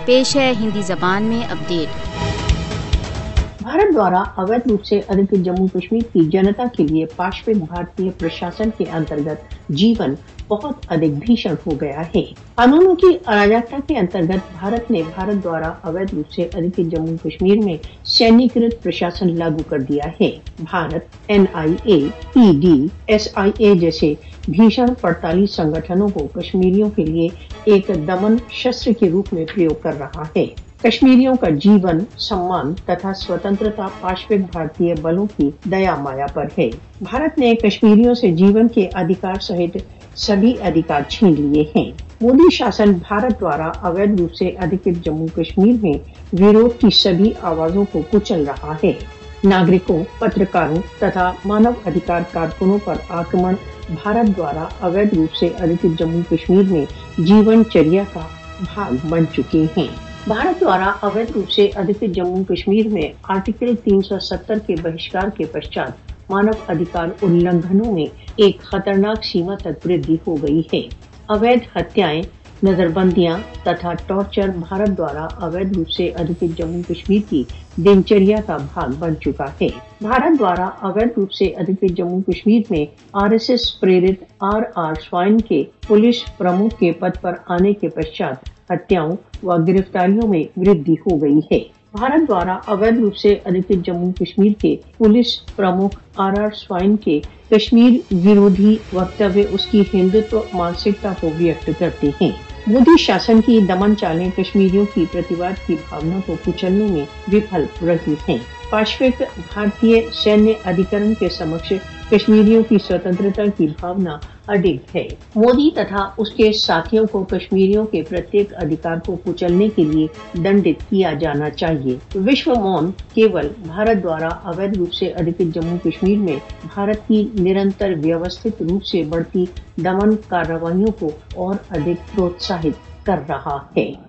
پیش ہے ہندی زبان میں اپڈیٹ۔ بھارت دوارا अवैध रूप से अधिकृत जम्मू कश्मीर की जनता के लिए पाशविक भारतीय प्रशासन के अंतर्गत जीवन बहुत अधिक भीषण हो गया है। कानूनों की अराजकता के अंतर्गत भारत द्वारा अवैध रूप से अधिकृत जम्मू कश्मीर में सैन्यीकृत प्रशासन लागू कर दिया है। भारत NIA, ED, SIA जैसे भीषण पड़ताली संगठनों को कश्मीरियों के लिए एक दमन शस्त्र के रूप में प्रयोग कर रहा है। कश्मीरियों का जीवन, सम्मान तथा स्वतंत्रता पाशविक भारतीय बलों की दया माया पर है। भारत ने कश्मीरियों से जीवन के अधिकार सहित सभी अधिकार छीन लिए हैं। मोदी शासन भारत द्वारा अवैध रूप से अधिकृत जम्मू कश्मीर में विरोध की सभी आवाजों को कुचल रहा है। नागरिकों, पत्रकारों तथा मानव अधिकार कारकुनों पर आक्रमण भारत द्वारा अवैध रूप से अधिकृत जम्मू कश्मीर में जीवनचर्या का भाग बन चुके हैं। भारत द्वारा अवैध रूप से अधिकृत जम्मू कश्मीर में आर्टिकल 370 के बहिष्कार के पश्चात मानव अधिकार उल्लंघनों में एक खतरनाक सीमा तक वृद्धि हो गई है। अवैध हत्याएं, नजरबंदियां तथा टॉर्चर भारत द्वारा अवैध रूप से अधिकृत जम्मू कश्मीर की दिनचर्या का भाग बन चुका है। भारत द्वारा अवैध रूप से अधिकृत जम्मू कश्मीर में RSS प्रेरित RR स्वाइन के पुलिस प्रमुख के पद पर आने के पश्चात हत्याओं व गिरफ्तारियों में वृद्धि हो गई है। भारत द्वारा अवैध रूप से अधिकृत जम्मू कश्मीर के पुलिस प्रमुख RR स्वाइन के कश्मीर विरोधी वक्तव्य उसकी हिंदुत्व मानसिकता को व्यक्त करते हैं। मोदी शासन की दमन चालें कश्मीरियों की प्रतिवाद की भावना को कुचलने में विफल रही हैं। पाशविक भारतीय सैन्य अधिकरण के समक्ष कश्मीरियों की स्वतंत्रता की भावना अडिग है। मोदी तथा उसके साथियों को कश्मीरियों के प्रत्येक अधिकार को कुचलने के लिए दंडित किया जाना चाहिए। विश्व मौन केवल भारत द्वारा अवैध रूप से अधिकृत जम्मू कश्मीर में भारत की निरंतर व्यवस्थित रूप से बढ़ती दमन कार्रवाइयों को और अधिक प्रोत्साहित कर रहा है।